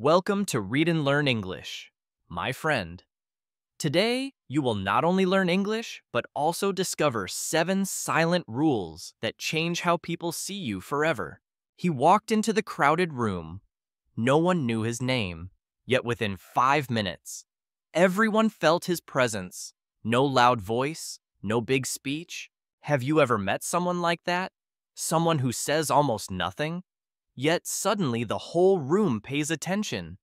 Welcome to Read and Learn English, my friend. Today, you will not only learn English, but also discover 7 silent rules that change how people see you forever. He walked into the crowded room. No one knew his name, yet within 5 minutes, everyone felt his presence. No loud voice, no big speech. Have you ever met someone like that? Someone who says almost nothing? Yet suddenly the whole room pays attention.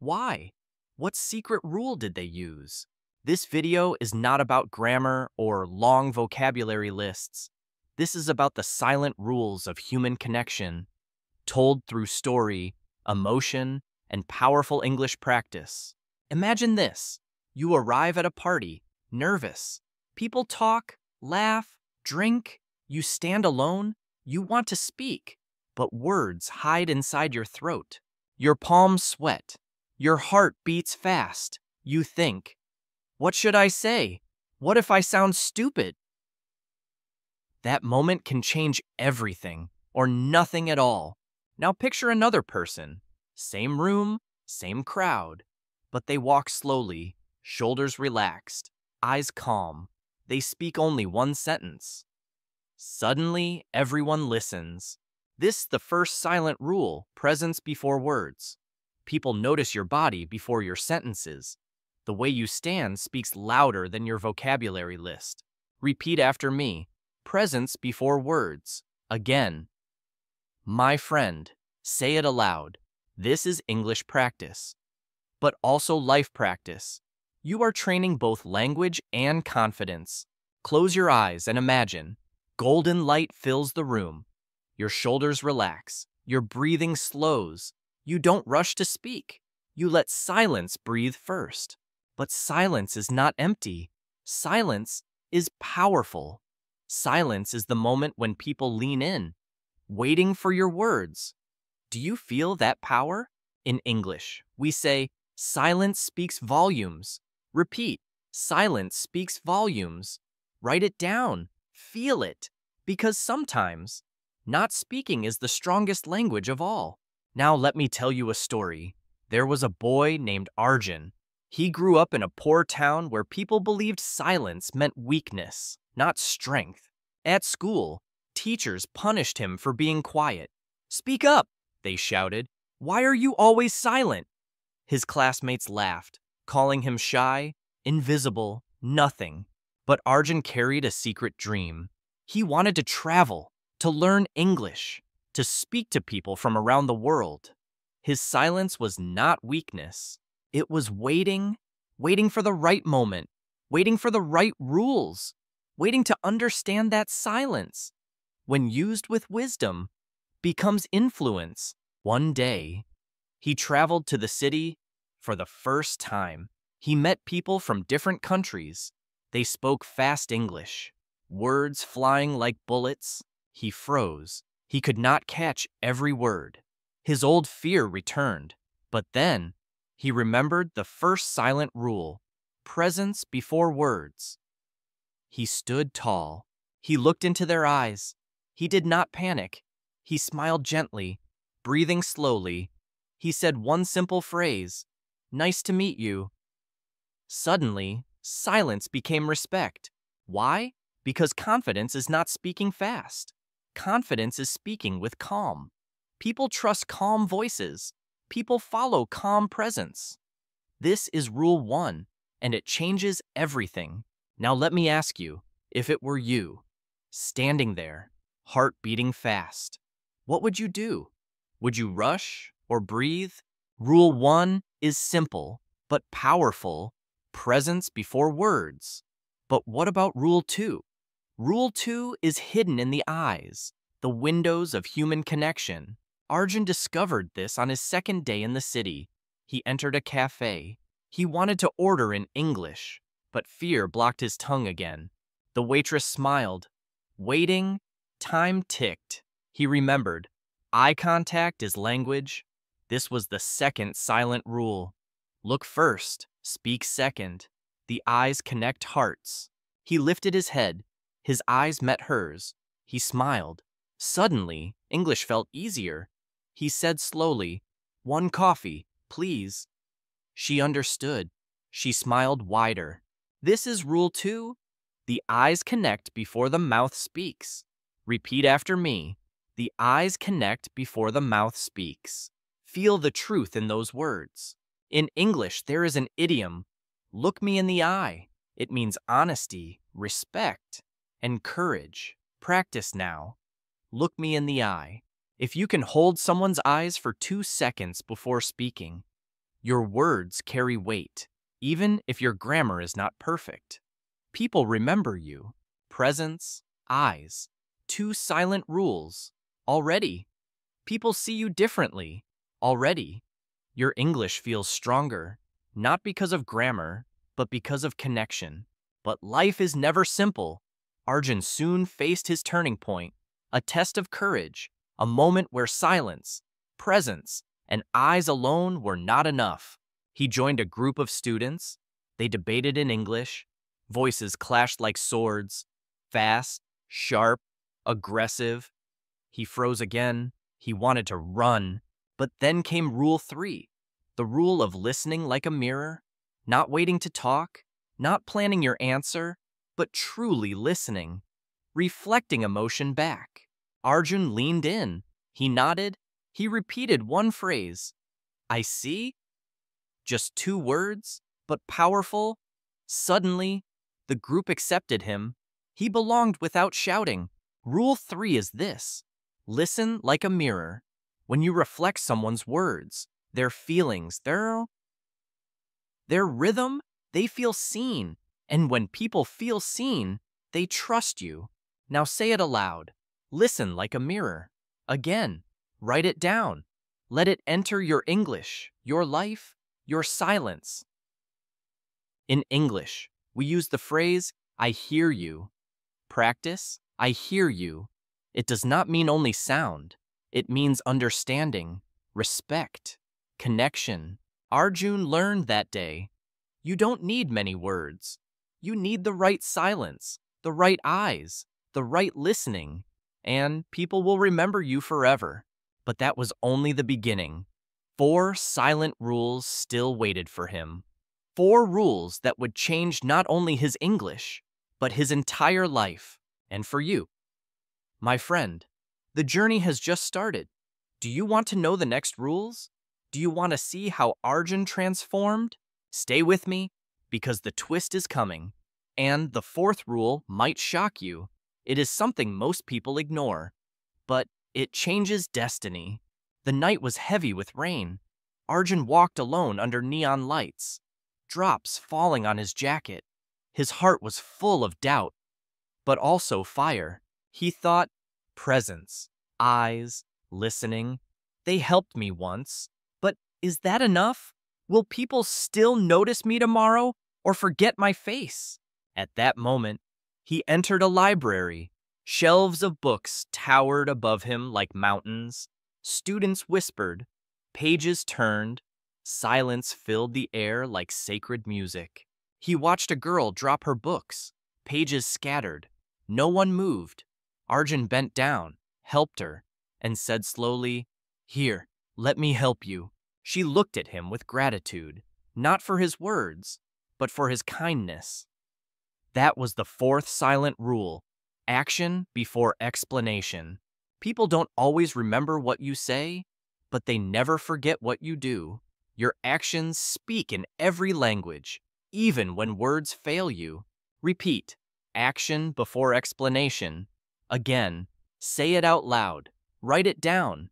Why? What secret rule did they use? This video is not about grammar or long vocabulary lists. This is about the silent rules of human connection, told through story, emotion, and powerful English practice. Imagine this. You arrive at a party, nervous. People talk, laugh, drink. You stand alone. You want to speak, but words hide inside your throat. Your palms sweat. Your heart beats fast. You think, what should I say? What if I sound stupid? That moment can change everything, or nothing at all. Now picture another person. Same room, same crowd. But they walk slowly, shoulders relaxed, eyes calm. They speak only one sentence. Suddenly, everyone listens. This is the first silent rule, presence before words. People notice your body before your sentences. The way you stand speaks louder than your vocabulary list. Repeat after me. Presence before words. Again. My friend. Say it aloud. This is English practice, but also life practice. You are training both language and confidence. Close your eyes and imagine. Golden light fills the room. Your shoulders relax. Your breathing slows. You don't rush to speak. You let silence breathe first. But silence is not empty. Silence is powerful. Silence is the moment when people lean in, waiting for your words. Do you feel that power? In English, we say, silence speaks volumes. Repeat, silence speaks volumes. Write it down. Feel it. Because sometimes, not speaking is the strongest language of all. Now let me tell you a story. There was a boy named Arjun. He grew up in a poor town where people believed silence meant weakness, not strength. At school, teachers punished him for being quiet. Speak up, they shouted. Why are you always silent? His classmates laughed, calling him shy, invisible, nothing. But Arjun carried a secret dream. He wanted to travel, to learn English, to speak to people from around the world. His silence was not weakness. It was waiting for the right moment, waiting for the right rules, waiting to understand that silence, when used with wisdom, becomes influence. One day, he traveled to the city for the first time. He met people from different countries. They spoke fast English, words flying like bullets. He froze. He could not catch every word. His old fear returned, but then he remembered the first silent rule, presence before words. He stood tall. He looked into their eyes. He did not panic. He smiled gently, breathing slowly. He said one simple phrase, "Nice to meet you." Suddenly, silence became respect. Why? Because confidence is not speaking fast. Confidence is speaking with calm. People trust calm voices. People follow calm presence. This is rule 1, and it changes everything. Now let me ask you, if it were you, standing there, heart beating fast, what would you do? Would you rush or breathe? Rule 1 is simple, but powerful. Presence before words. But what about rule 2? Rule 2 is hidden in the eyes, the windows of human connection. Arjun discovered this on his second day in the city. He entered a cafe. He wanted to order in English, but fear blocked his tongue again. The waitress smiled. Waiting, time ticked. He remembered. Eye contact is language. This was the second silent rule. Look first, speak second. The eyes connect hearts. He lifted his head. His eyes met hers. He smiled. Suddenly, English felt easier. He said slowly, "1 coffee." Please. She understood. She smiled wider. This is rule 2. The eyes connect before the mouth speaks. Repeat after me. The eyes connect before the mouth speaks. Feel the truth in those words. In English, there is an idiom, look me in the eye. It means honesty, respect, and courage. Practice now. Look me in the eye. If you can hold someone's eyes for 2 seconds before speaking, your words carry weight, even if your grammar is not perfect. People remember you. Presence, eyes, 2 silent rules. Already, people see you differently. Already, your English feels stronger, not because of grammar, but because of connection. But life is never simple. Arjun soon faced his turning point, a test of courage, a moment where silence, presence, and eyes alone were not enough. He joined a group of students. They debated in English. Voices clashed like swords, fast, sharp, aggressive. He froze again. He wanted to run. But then came rule 3, the rule of listening like a mirror, not waiting to talk, not planning your answer, but truly listening, reflecting emotion back. Arjun leaned in. He nodded. He repeated one phrase. I see. Just 2 words, but powerful. Suddenly, the group accepted him. He belonged without shouting. Rule 3 is this. Listen like a mirror. When you reflect someone's words, their feelings, their rhythm, they feel seen. And when people feel seen, they trust you. Now say it aloud. Listen like a mirror. Again, write it down. Let it enter your English, your life, your silence. In English, we use the phrase, I hear you. Practice, I hear you. It does not mean only sound. It means understanding, respect, connection. Arjun learned that day. You don't need many words. You need the right silence, the right eyes, the right listening, and people will remember you forever. But that was only the beginning. 4 silent rules still waited for him. 4 rules that would change not only his English, but his entire life. And for you, my friend, the journey has just started. Do you want to know the next rules? Do you want to see how Arjun transformed? Stay with me, because the twist is coming. And the 4th rule might shock you. It is something most people ignore. But it changes destiny. The night was heavy with rain. Arjun walked alone under neon lights, drops falling on his jacket. His heart was full of doubt, but also fire. He thought, presence, eyes, listening, they helped me once. But is that enough? Will people still notice me tomorrow or forget my face? At that moment, he entered a library. Shelves of books towered above him like mountains. Students whispered. Pages turned. Silence filled the air like sacred music. He watched a girl drop her books. Pages scattered. No one moved. Arjun bent down, helped her, and said slowly, Here, let me help you. She looked at him with gratitude, not for his words, but for his kindness. That was the 4th silent rule. Action before explanation. People don't always remember what you say, but they never forget what you do. Your actions speak in every language, even when words fail you. Repeat, action before explanation. Again, say it out loud. Write it down.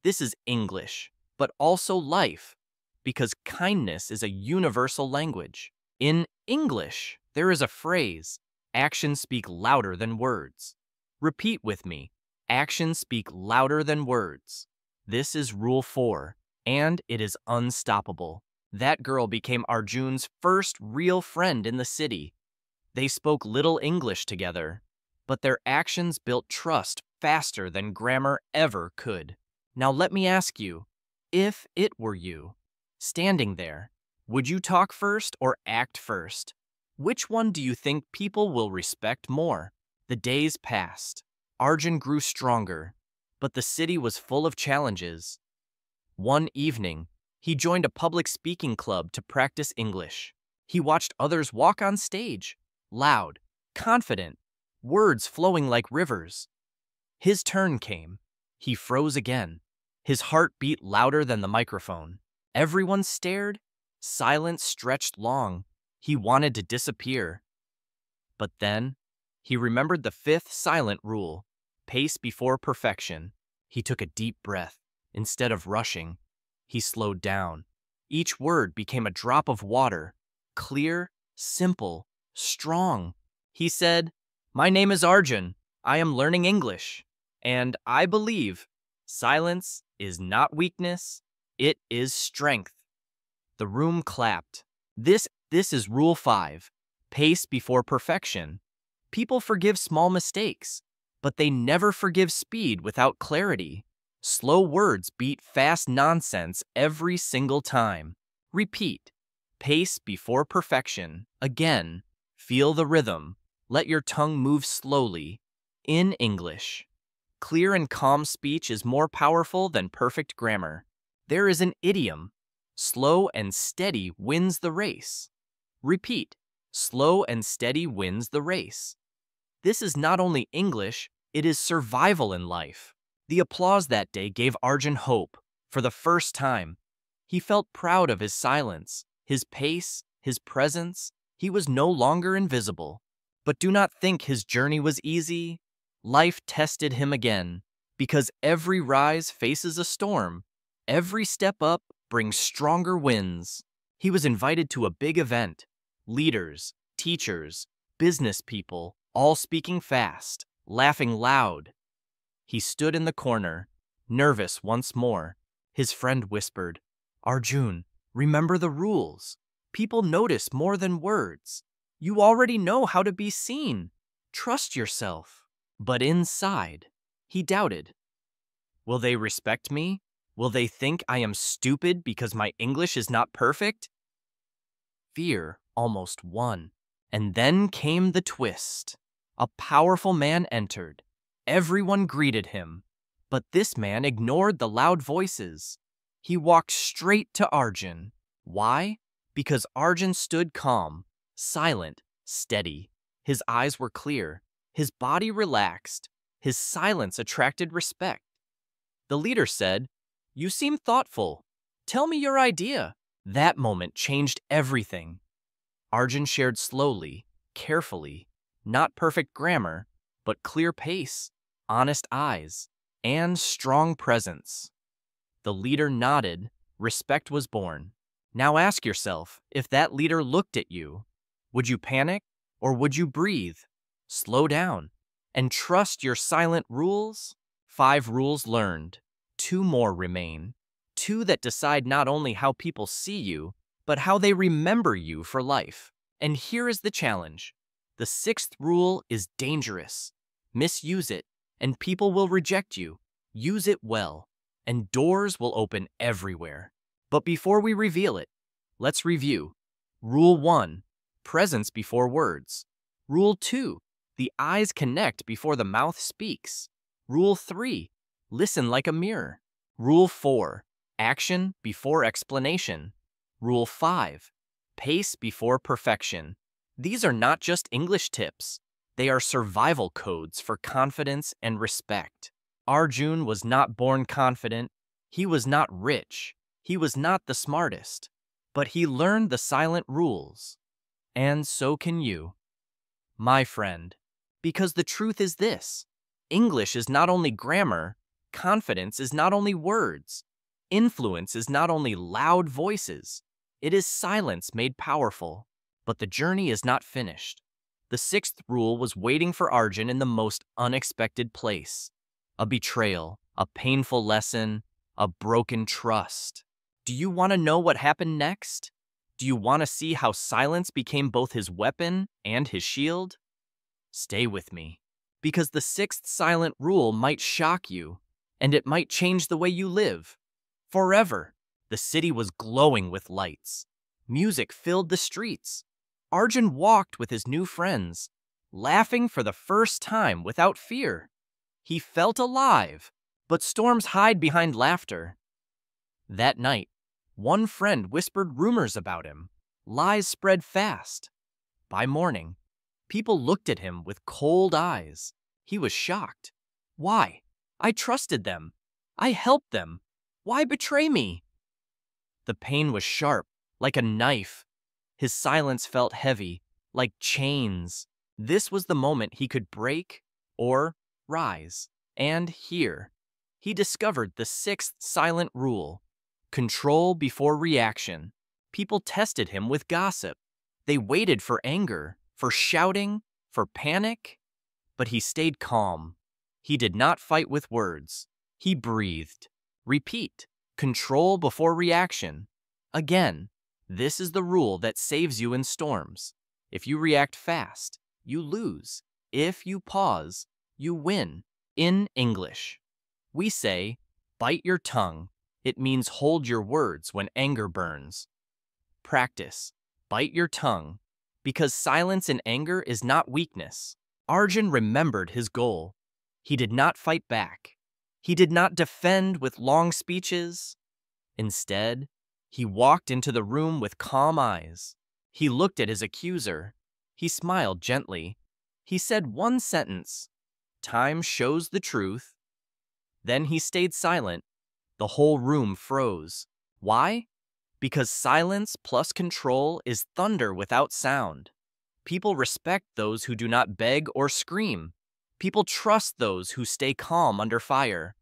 This is English, but also life, because kindness is a universal language. In English, there is a phrase, actions speak louder than words. Repeat with me, actions speak louder than words. This is rule 4, and it is unstoppable. That girl became Arjun's first real friend in the city. They spoke little English together, but their actions built trust faster than grammar ever could. Now let me ask you, if it were you, standing there, would you talk first or act first? Which one do you think people will respect more? The days passed. Arjun grew stronger, but the city was full of challenges. One evening, He joined a public speaking club to practice English. He watched others walk on stage, loud, confident, words flowing like rivers. His turn came. He froze again. His heart beat louder than the microphone. Everyone stared. Silence stretched long. He wanted to disappear. But then, he remembered the fifth silent rule: pace before perfection. He took a deep breath. Instead of rushing, he slowed down. Each word became a drop of water, clear, simple, strong. He said, "My name is Arjun. I am learning English. And I believe silence is not weakness, it is strength." The room clapped. This is Rule 5, pace before perfection. People forgive small mistakes, but they never forgive speed without clarity. Slow words beat fast nonsense every single time. Repeat. Pace before perfection. Again. Feel the rhythm. Let your tongue move slowly. In English. Clear and calm speech is more powerful than perfect grammar. There is an idiom. Slow and steady wins the race. Repeat. Slow and steady wins the race. This is not only English, it is survival in life. The applause that day gave Arjun hope. For the first time, he felt proud of his silence, his pace, his presence. He was no longer invisible. But do not think his journey was easy. Life tested him again, because every rise faces a storm. Every step up brings stronger winds. He was invited to a big event. Leaders, teachers, business people, all speaking fast, laughing loud. He stood in the corner, nervous once more. His friend whispered, "Arjun, remember the rules. People notice more than words. You already know how to be seen. Trust yourself." But inside, he doubted. Will they respect me? Will they think I am stupid because my English is not perfect? Fear almost won. And then came the twist. A powerful man entered. Everyone greeted him. But this man ignored the loud voices. He walked straight to Arjun. Why? Because Arjun stood calm, silent, steady. His eyes were clear. His body relaxed. His silence attracted respect. The leader said, "You seem thoughtful. Tell me your idea." That moment changed everything. Arjun shared slowly, carefully, not perfect grammar, but clear pace, honest eyes, and strong presence. The leader nodded. Respect was born. Now ask yourself, if that leader looked at you, would you panic or would you breathe? Slow down and trust your silent rules. 5 rules learned. 2 more remain. 2 that decide not only how people see you, but how they remember you for life. And here is the challenge. The 6th rule is dangerous. Misuse it, and people will reject you. Use it well, and doors will open everywhere. But before we reveal it, let's review. Rule 1, presence before words. Rule 2, the eyes connect before the mouth speaks. Rule 3, listen like a mirror. Rule 4, action before explanation. Rule 5, pace before perfection. These are not just English tips. They are survival codes for confidence and respect. Arjun was not born confident. He was not rich. He was not the smartest. But he learned the silent rules. And so can you, my friend. Because the truth is this: English is not only grammar, confidence is not only words, influence is not only loud voices, it is silence made powerful. But the journey is not finished. The 6th rule was waiting for Arjun in the most unexpected place. A betrayal, a painful lesson, a broken trust. Do you want to know what happened next? Do you want to see how silence became both his weapon and his shield? Stay with me, because the 6th silent rule might shock you, and it might change the way you live. Forever. The city was glowing with lights. Music filled the streets. Arjun walked with his new friends, laughing for the first time without fear. He felt alive, but storms hide behind laughter. That night, One friend whispered rumors about him. Lies spread fast. By morning, people looked at him with cold eyes. He was shocked. Why? I trusted them. I helped them. Why betray me? The pain was sharp, like a knife. His silence felt heavy, like chains. This was the moment he could break or rise. And here, he discovered the sixth silent rule: control before reaction. People tested him with gossip. They waited for anger, for shouting, for panic. But he stayed calm. He did not fight with words. He breathed. Repeat. Control before reaction. Again, this is the rule that saves you in storms. If you react fast, you lose. If you pause, you win. In English, we say, bite your tongue. It means hold your words when anger burns. Practice. Bite your tongue. Because silence in anger is not weakness. Arjun remembered his goal. He did not fight back. He did not defend with long speeches. Instead, he walked into the room with calm eyes. He looked at his accuser. He smiled gently. He said one sentence, "Time shows the truth." Then he stayed silent. The whole room froze. Why? Because silence plus control is thunder without sound. People respect those who do not beg or scream. People trust those who stay calm under fire.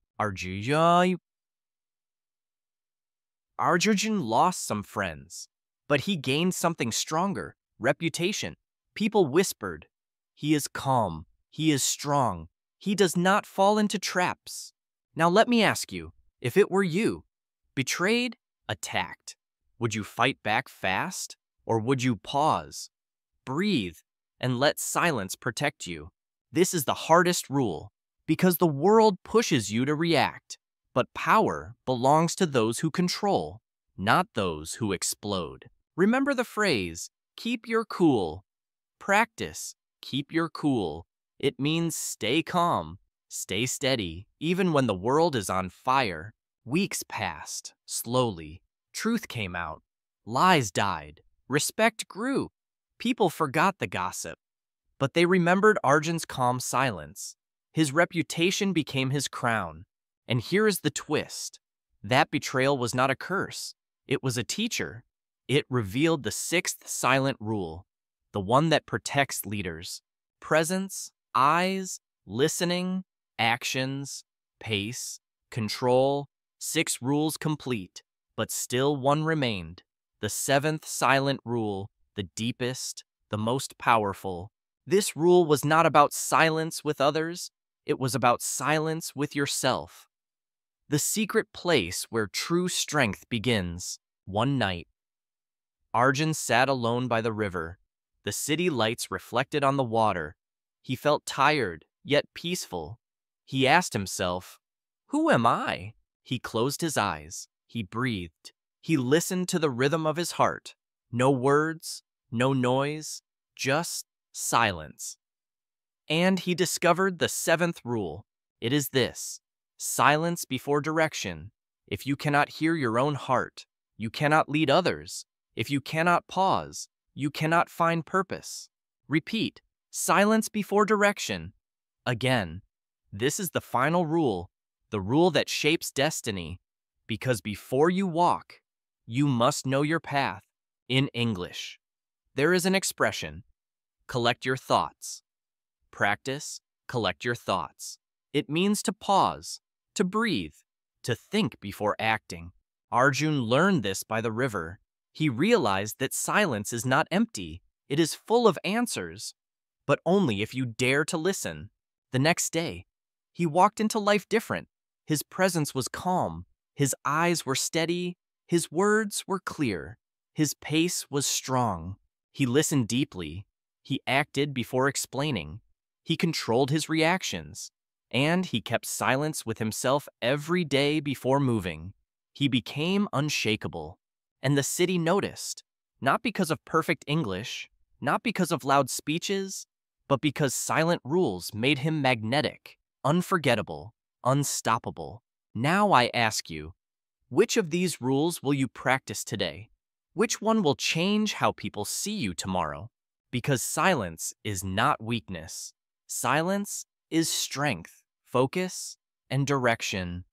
Arjun lost some friends, but he gained something stronger: reputation. People whispered, "He is calm, he is strong, he does not fall into traps." Now let me ask you, if it were you, betrayed, attacked, would you fight back fast, or would you pause, breathe, and let silence protect you? This is the hardest rule, because the world pushes you to react. But power belongs to those who control, not those who explode. Remember the phrase, keep your cool. Practice, keep your cool. It means stay calm, stay steady, even when the world is on fire. Weeks passed, slowly. Truth came out. Lies died. Respect grew. People forgot the gossip. But they remembered Arjun's calm silence. His reputation became his crown. And here is the twist. That betrayal was not a curse. It was a teacher. It revealed the sixth silent rule, the one that protects leaders. Presence, eyes, listening, actions, pace, control, 6 rules complete, but still one remained. The seventh silent rule, the deepest, the most powerful. This rule was not about silence with others. It was about silence with yourself. The secret place where true strength begins. One night, Arjun sat alone by the river. The city lights reflected on the water. He felt tired, yet peaceful. He asked himself, "Who am I?" He closed his eyes. He breathed. He listened to the rhythm of his heart. No words, no noise, just silence. And he discovered the seventh rule. It is this: silence before direction. If you cannot hear your own heart, you cannot lead others. If you cannot pause, you cannot find purpose. Repeat, silence before direction. Again, this is the final rule, the rule that shapes destiny. Because before you walk, you must know your path. In English, there is an expression: collect your thoughts. Practice, collect your thoughts. It means to pause, to breathe, to think before acting. Arjun learned this by the river. He realized that silence is not empty. It is full of answers, but only if you dare to listen. The next day, he walked into life different. His presence was calm. His eyes were steady. His words were clear. His pace was strong. He listened deeply. He acted before explaining. He controlled his reactions. And he kept silence with himself every day before moving. He became unshakable. And the city noticed, not because of perfect English, not because of loud speeches, but because silent rules made him magnetic, unforgettable, unstoppable. Now I ask you, Which of these rules will you practice today? Which one will change how people see you tomorrow? Because silence is not weakness. Silence is strength, focus, and direction.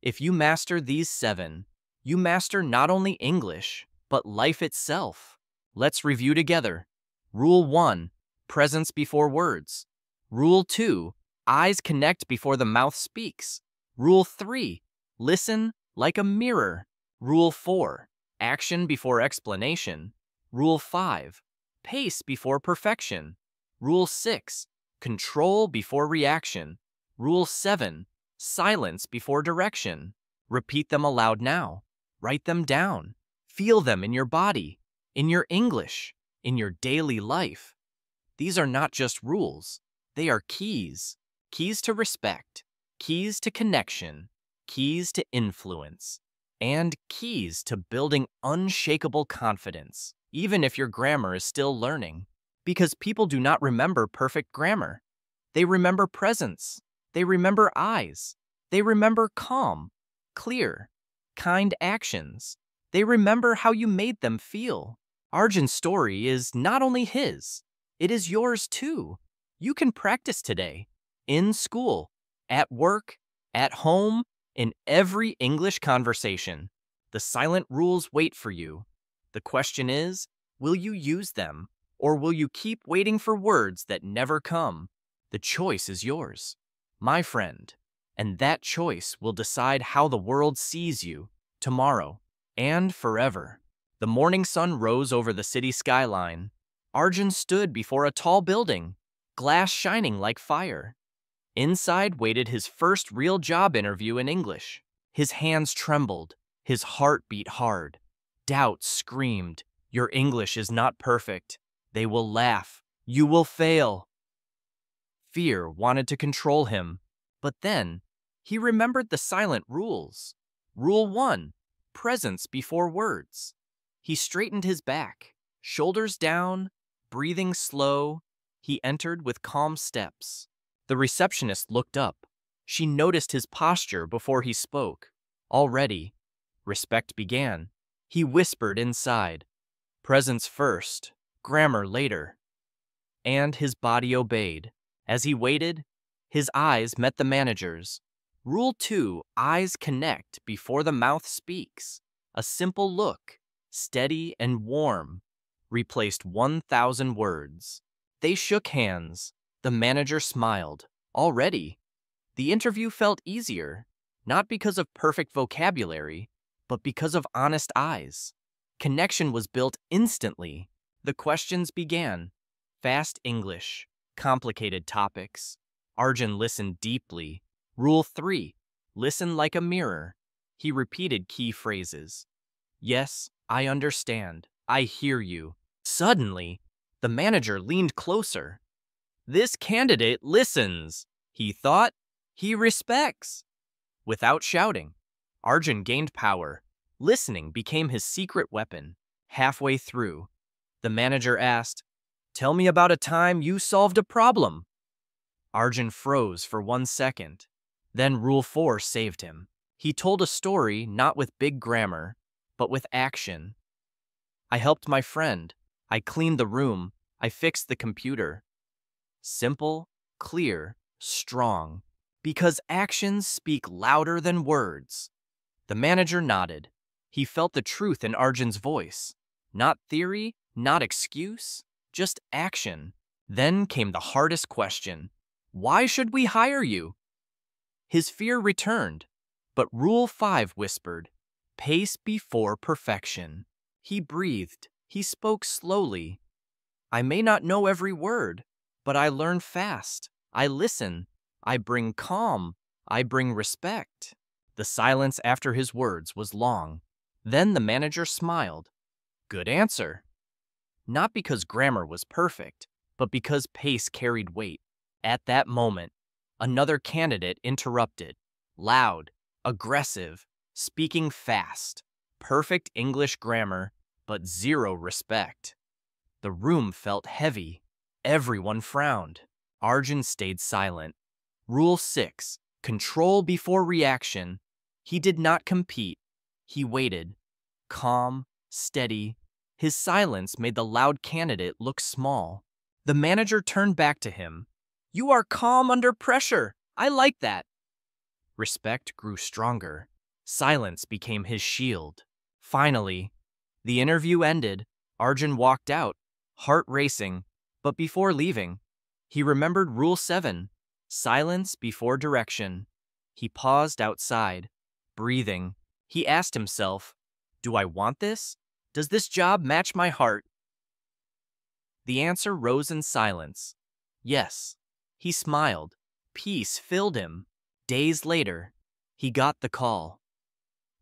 If you master these 7, you master not only English, but life itself. Let's review together. Rule 1, presence before words. Rule 2, eyes connect before the mouth speaks. Rule 3, listen like a mirror. Rule 4, action before explanation. Rule 5, pace before perfection. Rule 6, control before reaction. Rule 7, silence before direction. Repeat them aloud now. Write them down. Feel them in your body, in your English, in your daily life. These are not just rules. They are keys. Keys to respect, keys to connection, keys to influence, and keys to building unshakable confidence, even if your grammar is still learning. Because people do not remember perfect grammar. They remember presence. They remember eyes. They remember calm, clear, kind actions. They remember how you made them feel. Arjun's story is not only his, it is yours too. You can practice today, in school, at work, at home, in every English conversation. The silent rules wait for you. The question is, will you use them, or will you keep waiting for words that never come? The choice is yours, my friend, and that choice will decide how the world sees you tomorrow and forever. The morning sun rose over the city skyline. Arjun stood before a tall building, glass shining like fire. Inside waited his first real job interview in English. His hands trembled, his heart beat hard. Doubt screamed, "Your English is not perfect. They will laugh. You will fail." Fear wanted to control him, but then he remembered the silent rules. Rule 1, presence before words. He straightened his back, shoulders down, breathing slow. He entered with calm steps. The receptionist looked up. She noticed his posture before he spoke. Already, respect began. He whispered inside, "Presence first, grammar later." And his body obeyed. As he waited, his eyes met the manager's. Rule 2, eyes connect before the mouth speaks. A simple look, steady and warm, replaced 1,000 words. They shook hands. The manager smiled. Already, the interview felt easier, not because of perfect vocabulary, but because of honest eyes. Connection was built instantly. The questions began. Fast English, complicated topics. Arjun listened deeply. Rule 3, listen like a mirror. He repeated key phrases. "Yes, I understand. I hear you." Suddenly, the manager leaned closer. "This candidate listens," he thought. "He respects." Without shouting, Arjun gained power. Listening became his secret weapon. Halfway through, the manager asked, "Tell me about a time you solved a problem." Arjun froze for 1 second. Then Rule 4 saved him. He told a story not with big grammar, but with action. "I helped my friend. I cleaned the room. I fixed the computer." Simple, clear, strong. Because actions speak louder than words. The manager nodded. He felt the truth in Arjun's voice. Not theory, not excuse, just action. Then came the hardest question. "Why should we hire you?" His fear returned, but Rule 5 whispered, "Pace before perfection." He breathed. He spoke slowly. "I may not know every word, but I learn fast. I listen. I bring calm. I bring respect." The silence after his words was long. Then the manager smiled. "Good answer." Not because grammar was perfect, but because pace carried weight. At that moment, another candidate interrupted. Loud, aggressive, speaking fast. Perfect English grammar, but zero respect. The room felt heavy. Everyone frowned. Arjun stayed silent. Rule 6, control before reaction. He did not compete. He waited, calm, steady. His silence made the loud candidate look small. The manager turned back to him. "You are calm under pressure. I like that." Respect grew stronger. Silence became his shield. Finally, the interview ended. Arjun walked out, heart racing, but before leaving, he remembered Rule 7, silence before direction. He paused outside, breathing. He asked himself, "Do I want this? Does this job match my heart?" The answer rose in silence. Yes. He smiled. Peace filled him. Days later, he got the call.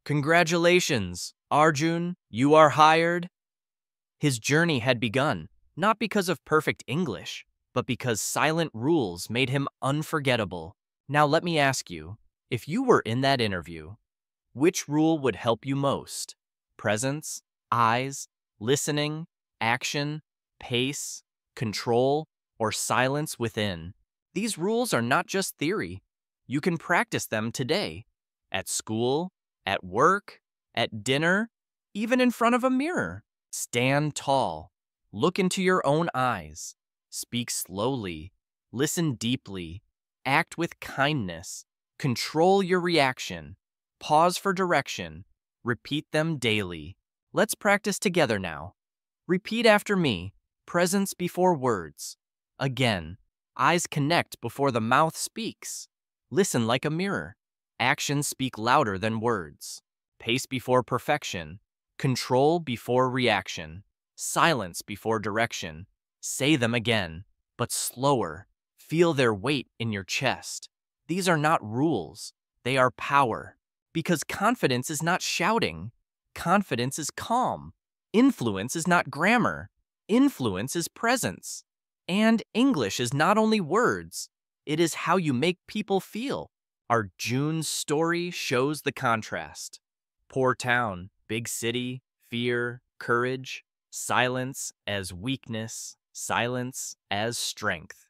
"Congratulations, Arjun, you are hired." His journey had begun, not because of perfect English, but because silent rules made him unforgettable. Now let me ask you, if you were in that interview, which rule would help you most? Presence, eyes, listening, action, pace, control, or silence within? These rules are not just theory. You can practice them today, at school, at work, at dinner, even in front of a mirror. Stand tall. Look into your own eyes. Speak slowly. Listen deeply. Act with kindness. Control your reaction. Pause for direction. Repeat them daily. Let's practice together now. Repeat after me. Presence before words. Again, eyes connect before the mouth speaks. Listen like a mirror. Actions speak louder than words. Pace before perfection. Control before reaction. Silence before direction. Say them again, but slower. Feel their weight in your chest. These are not rules. They are power. Because confidence is not shouting. Confidence is calm. Influence is not grammar. Influence is presence. And English is not only words. It is how you make people feel. Arjun's story shows the contrast. Poor town, big city, fear, courage, silence as weakness, silence as strength.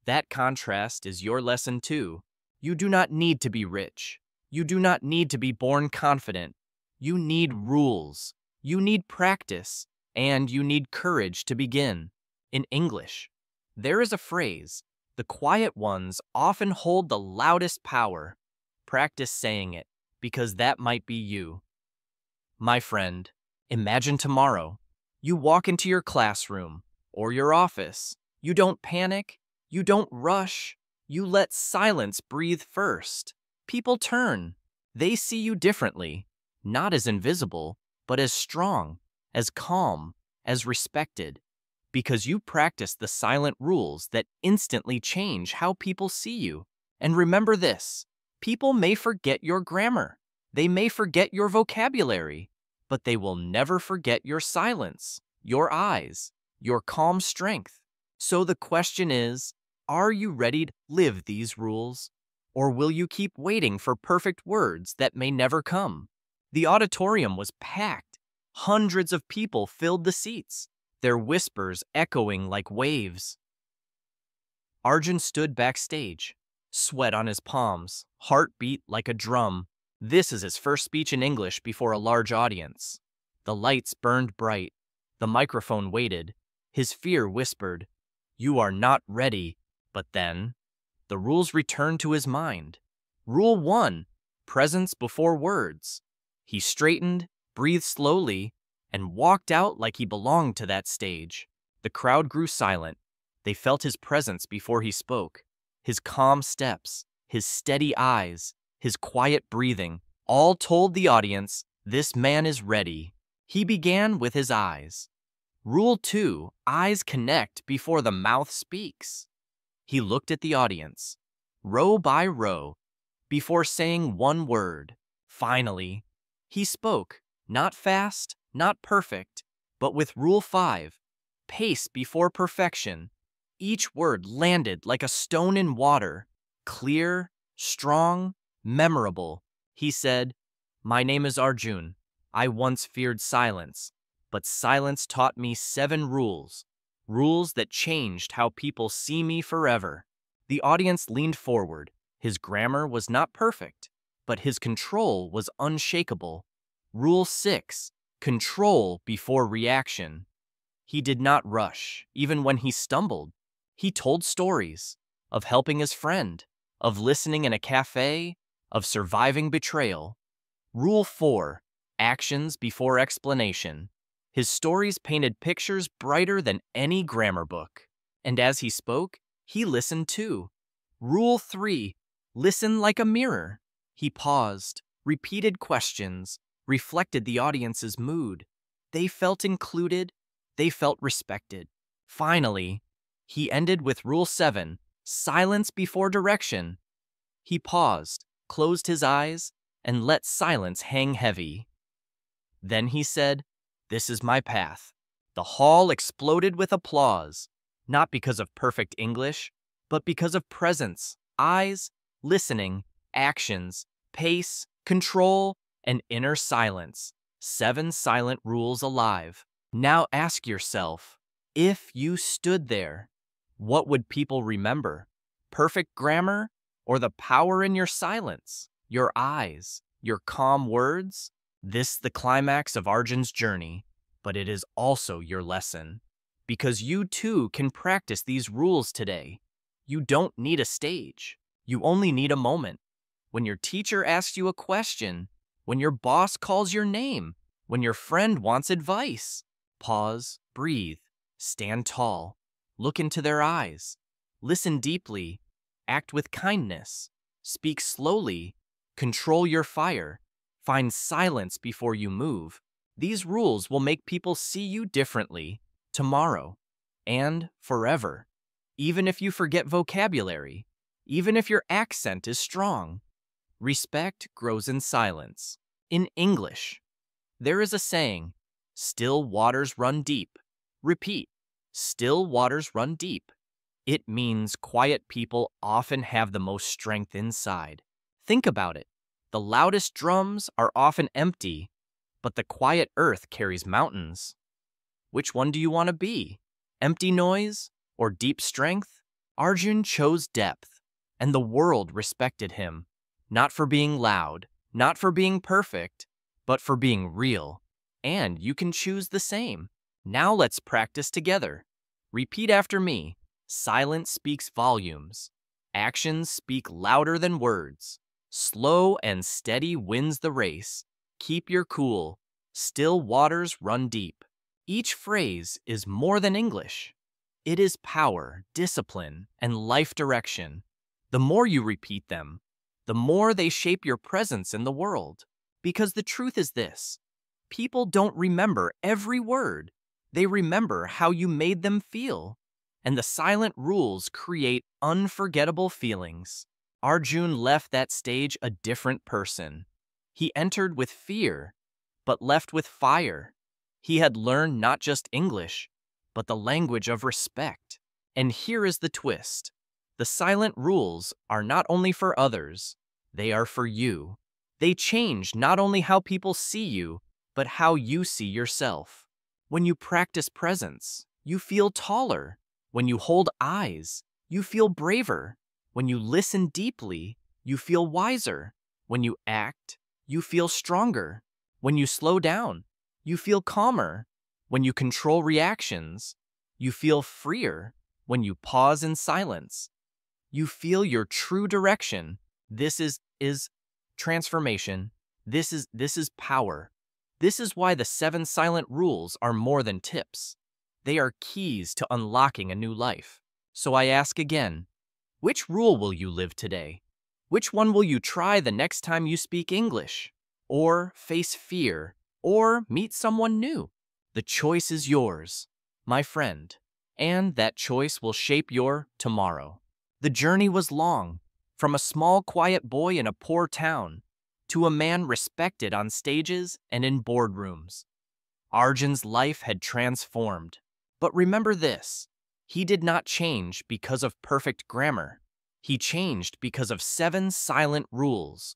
That contrast is your lesson too. You do not need to be rich. You do not need to be born confident. You need rules. You need practice. And you need courage to begin. In English, there is a phrase, "The quiet ones often hold the loudest power." Practice saying it, because that might be you. My friend, imagine tomorrow. You walk into your classroom or your office. You don't panic. You don't rush. You let silence breathe first. People turn. They see you differently, not as invisible, but as strong, as calm, as respected. Because you practice the silent rules that instantly change how people see you. And remember this, people may forget your grammar. They may forget your vocabulary, but they will never forget your silence, your eyes, your calm strength. So the question is, are you ready to live these rules? Or will you keep waiting for perfect words that may never come? The auditorium was packed. Hundreds of people filled the seats, their whispers echoing like waves. Arjun stood backstage, sweat on his palms, heart beat like a drum. This is his first speech in English before a large audience. The lights burned bright. The microphone waited. His fear whispered, "You are not ready." But then, the rules returned to his mind. Rule 1, presence before words. He straightened, breathed slowly, and walked out like he belonged to that stage. The crowd grew silent. They felt his presence before he spoke. His calm steps, his steady eyes, his quiet breathing, all told the audience, this man is ready. He began with his eyes. Rule 2, eyes connect before the mouth speaks. He looked at the audience, row by row, before saying one word. Finally, he spoke, not fast, not perfect, but with Rule 5, pace before perfection. Each word landed like a stone in water, clear, strong, memorable. He said, "My name is Arjun. I once feared silence, but silence taught me 7 rules. Rules that changed how people see me forever." The audience leaned forward. His grammar was not perfect, but his control was unshakable. Rule 6. Control before reaction. He did not rush, even when he stumbled. He told stories of helping his friend, of listening in a cafe, of surviving betrayal. Rule 4. Actions before explanation. His stories painted pictures brighter than any grammar book. And as he spoke, he listened too. Rule 3. Listen like a mirror. He paused, repeated questions, reflected the audience's mood. They felt included, they felt respected. Finally, he ended with Rule 7. Silence before direction. He paused, closed his eyes, and let silence hang heavy. Then he said, "This is my path." The hall exploded with applause, not because of perfect English, but because of presence, eyes, listening, actions, pace, control, and inner silence. 7 silent rules alive. Now ask yourself, if you stood there, what would people remember? Perfect grammar or the power in your silence, your eyes, your calm words? This the climax of Arjun's journey, but it is also your lesson. Because you too can practice these rules today. You don't need a stage. You only need a moment. When your teacher asks you a question, when your boss calls your name, when your friend wants advice, pause, breathe, stand tall, look into their eyes, listen deeply, act with kindness, speak slowly, control your fire, find silence before you move. These rules will make people see you differently tomorrow and forever. Even if you forget vocabulary, even if your accent is strong, respect grows in silence. In English, there is a saying, still waters run deep. Repeat, still waters run deep. It means quiet people often have the most strength inside. Think about it. The loudest drums are often empty, but the quiet earth carries mountains. Which one do you want to be? Empty noise or deep strength? Arjun chose depth, and the world respected him, not for being loud, not for being perfect, but for being real. And you can choose the same. Now let's practice together. Repeat after me. Silence speaks volumes. Actions speak louder than words. Slow and steady wins the race. Keep your cool. Still waters run deep. Each phrase is more than English. It is power, discipline, and life direction. The more you repeat them, the more they shape your presence in the world. Because the truth is this: people don't remember every word. They remember how you made them feel. And the silent rules create unforgettable feelings. Arjun left that stage a different person. He entered with fear, but left with fire. He had learned not just English, but the language of respect. And here is the twist. The silent rules are not only for others, they are for you. They change not only how people see you, but how you see yourself. When you practice presence, you feel taller. When you hold eyes, you feel braver. When you listen deeply, you feel wiser. When you act, you feel stronger. When you slow down, you feel calmer. When you control reactions, you feel freer. When you pause in silence, you feel your true direction. This is transformation. This is power. This is why the 7 silent rules are more than tips. They are keys to unlocking a new life. So I ask again, which rule will you live today? Which one will you try the next time you speak English? Or face fear? Or meet someone new? The choice is yours, my friend. And that choice will shape your tomorrow. The journey was long, from a small quiet boy in a poor town to a man respected on stages and in boardrooms. Arjun's life had transformed. But remember this, he did not change because of perfect grammar. He changed because of 7 silent rules.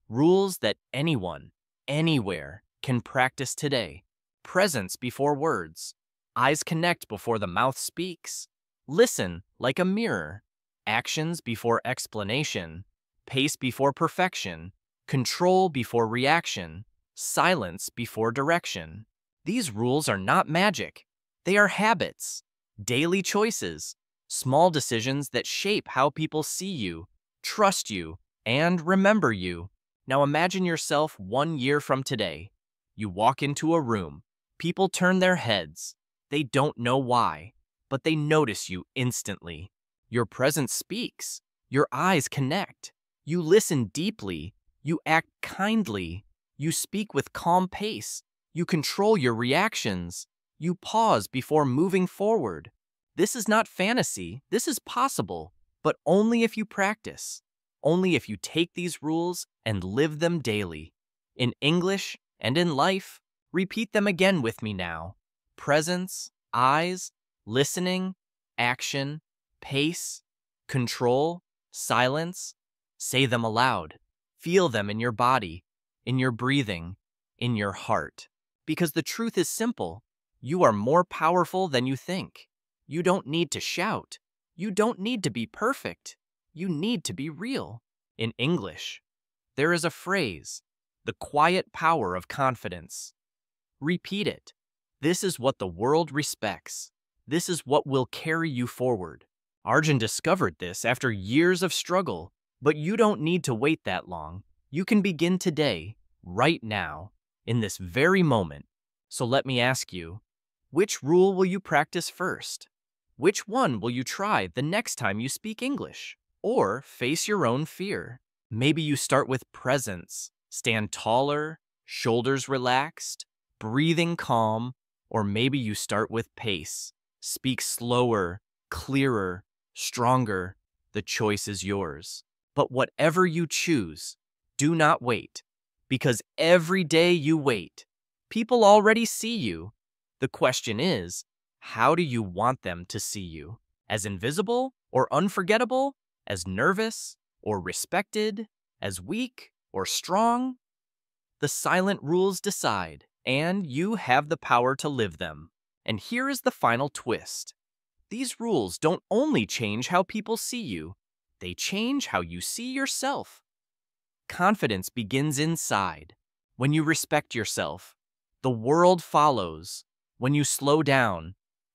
Rules that anyone, anywhere, can practice today. Presence before words. Eyes connect before the mouth speaks. Listen like a mirror. Actions before explanation. Pace before perfection. Control before reaction. silence before direction. These rules are not magic. They are habits, daily choices, small decisions that shape how people see you, trust you, and remember you. Now imagine yourself 1 year from today. You walk into a room. People turn their heads. They don't know why, but they notice you instantly. Your presence speaks. Your eyes connect. You listen deeply. You act kindly. You speak with calm pace. You control your reactions. You pause before moving forward. This is not fantasy. This is possible, but only if you practice. Only if you take these rules and live them daily. In English and in life, repeat them again with me now. Presence, eyes, listening, action, pace, control, silence. Say them aloud. Feel them in your body, in your breathing, in your heart. Because the truth is simple. You are more powerful than you think. You don't need to shout. You don't need to be perfect. You need to be real. In English, there is a phrase, the quiet power of confidence. Repeat it. This is what the world respects. This is what will carry you forward. Arjun discovered this after years of struggle, but you don't need to wait that long. You can begin today, right now, in this very moment. So let me ask you, which rule will you practice first? Which one will you try the next time you speak English? Or face your own fear? Maybe you start with presence, stand taller, shoulders relaxed, breathing calm, or maybe you start with pace, speak slower, clearer, stronger. The choice is yours. But whatever you choose, do not wait, because every day you wait, people already see you. The question is, how do you want them to see you? As invisible or unforgettable? As nervous or respected? As weak or strong? The silent rules decide, and you have the power to live them. And here is the final twist. These rules don't only change how people see you, they change how you see yourself. Confidence begins inside. When you respect yourself, the world follows. When you slow down,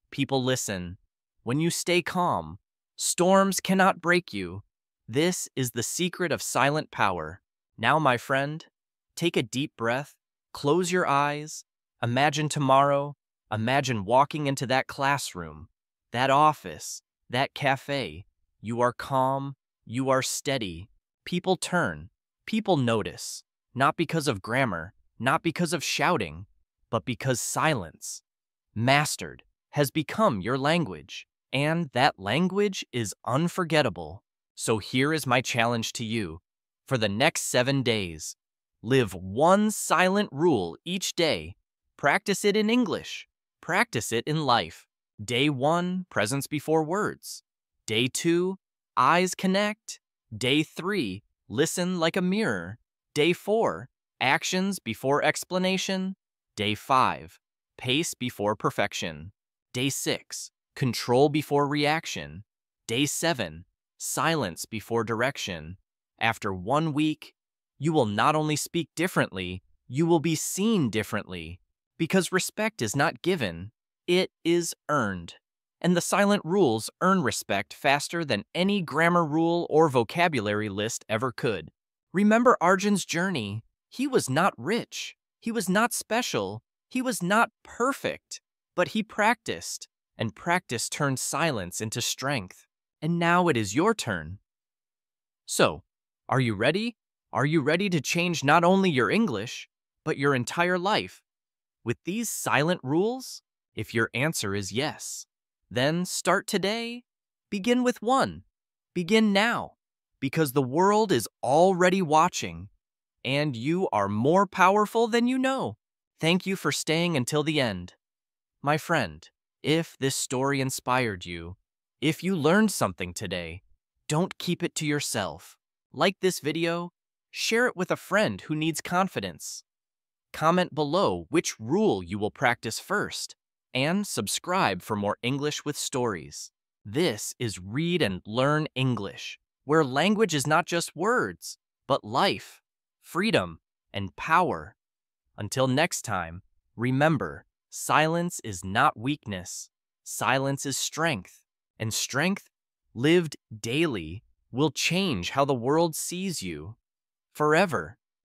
people listen. When you stay calm, storms cannot break you. This is the secret of silent power. Now, my friend, take a deep breath, close your eyes, imagine tomorrow, imagine walking into that classroom, that office, that cafe. You are calm, you are steady. People turn, people notice, not because of grammar, not because of shouting, but because silence, mastered, has become your language. And that language is unforgettable. So here is my challenge to you. For the next 7 days, live one silent rule each day. Practice it in English. Practice it in life. Day 1, presence before words. Day 2, eyes connect. Day 3, listen like a mirror. Day 4, actions before explanation. Day 5, pace before perfection. Day 6, control before reaction. Day 7, silence before direction. After 1 week, you will not only speak differently, you will be seen differently. Because respect is not given, it is earned. And the silent rules earn respect faster than any grammar rule or vocabulary list ever could. Remember Arjun's journey. He was not rich. He was not special. He was not perfect. But he practiced, and practice turned silence into strength. And now it is your turn. So, are you ready? Are you ready to change not only your English, but your entire life? With these silent rules? If your answer is yes, then start today. Begin with one. Begin now, because the world is already watching, and you are more powerful than you know. Thank you for staying until the end. My friend, if this story inspired you, if you learned something today, don't keep it to yourself. Like this video, share it with a friend who needs confidence. Comment below which rule you will practice first, and subscribe for more English with stories. This is Read and Learn English, where language is not just words, but life, freedom, and power. Until next time, remember, silence is not weakness. Silence is strength, and strength, lived daily, will change how the world sees you forever.